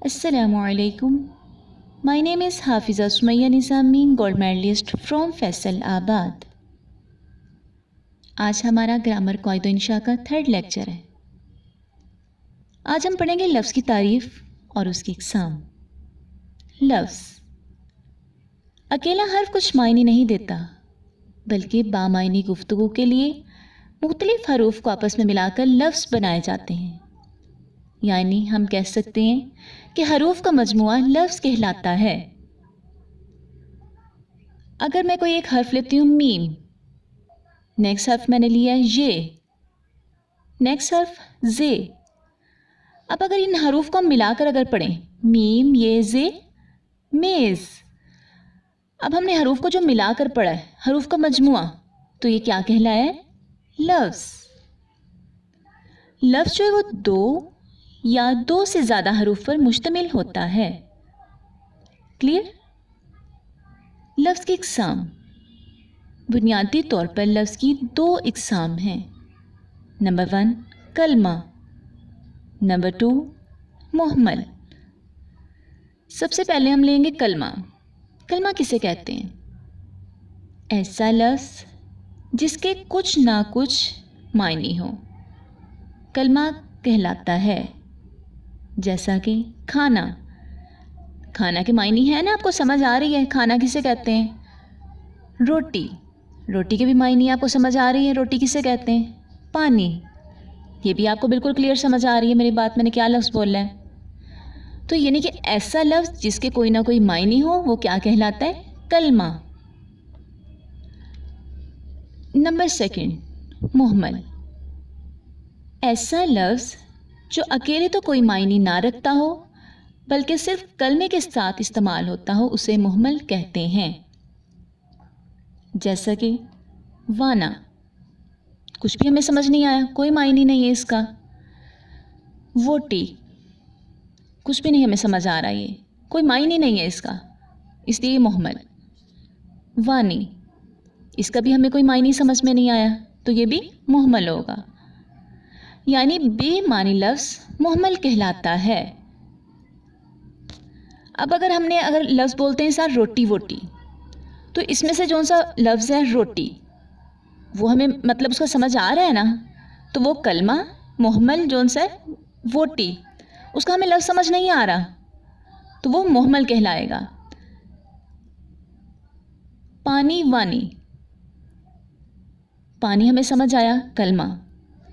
Assalamualaikum. My name is Hafiza Sumayya Nizami, gold medalist from Faisalabad. आज हमारा grammar क़वाइद इंशा का 3rd lecture है। आज हम पढ़ेंगे लफ्ज़ की तारीफ़ और उसकी इक़साम। लफ्ज़ अकेला हर्फ कुछ मायने नहीं देता, बल्कि बामायनी गुफ्तगू के लिए मुख्तलिफ़ हरूफ को आपस में मिलाकर लफ्ज़ बनाए जाते हैं। यानी हम कह सकते हैं कि हरूफ का मजमुआ लफ्ज़ कहलाता है। अगर मैं कोई एक हर्फ लेती हूँ मीम, नेक्स्ट हर्फ मैंने लिया है ये, नेक्स्ट हर्फ जे। अब अगर इन हरूफ को हम मिलाकर अगर पढ़ें मीम ये जे मेज़, अब हमने हरूफ को जो मिलाकर पढ़ा है हरूफ का मजमुआ, तो ये क्या कहलाया है? लफ्ज़। लफ्ज़ जो है वो दो या दो से ज़्यादा हरूफ पर मुश्तमिल होता है। क्लियर? लफ्ज़ की इक़साम बुनियादी तौर पर लफ्ज़ की 2 इक़साम हैं। नंबर 1 कलमा, नंबर 2 मुहम्मल। सबसे पहले हम लेंगे कलमा। कलमा किसे कहते हैं? ऐसा लफ्ज़ जिसके कुछ ना कुछ मायने हो, कलमा कहलाता है। जैसा कि खाना, खाना के मायने है ना, आपको समझ आ रही है खाना किसे कहते हैं? रोटी, रोटी के भी मायने आपको समझ आ रही है, रोटी किसे कहते हैं? पानी, ये भी आपको बिल्कुल क्लियर समझ आ रही है मेरी बात, मैंने क्या लफ्ज़ बोला है। तो यानी कि ऐसा लफ्ज़ जिसके कोई ना कोई मायने हो वो क्या कहलाता है? कलमा। नंबर 2 मुहम्मल। ऐसा लफ्ज़ जो अकेले तो कोई मायने ना रखता हो, बल्कि सिर्फ कलमे के साथ इस्तेमाल होता हो, उसे मुहम्मल कहते हैं। जैसा कि वाना, कुछ भी हमें समझ नहीं आया, कोई मायने नहीं है इसका। वोटी, कुछ भी नहीं हमें समझ आ रहा, ये कोई मायने नहीं है इसका, इसलिए ये मुहम्मल। वानी, इसका भी हमें कोई मायने समझ में नहीं आया, तो ये भी मुहम्मल होगा। यानी बेमानी लफ्ज़ मुहम्मल कहलाता है। अब अगर लफ्ज़ बोलते हैं सर रोटी वोटी, तो इसमें से जो सा लफ्ज़ है रोटी, वो हमें मतलब उसका समझ आ रहा है ना, तो वो कलमा मुहम्मल जो सा है वोटी, उसका हमें लफ्ज़ समझ नहीं आ रहा, तो वो मुहम्मल कहलाएगा। पानी वानी, पानी हमें समझ आया कलमा,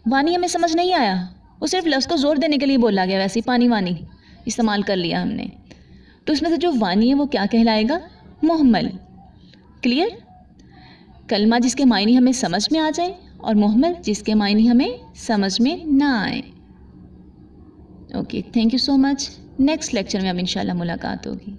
वानी हमें समझ नहीं आया, वो सिर्फ लफ्ज़ को ज़ोर देने के लिए बोला गया, वैसे ही पानी वानी इस्तेमाल कर लिया हमने, तो इसमें से जो वानी है वो क्या कहलाएगा? मुहम्मल। क्लियर? कलमा जिसके मायने हमें समझ में आ जाए और मुहम्मल जिसके मायने हमें समझ में ना आए। Okay, thank you so much. Next lecture में अब इंशाल्लाह मुलाकात होगी।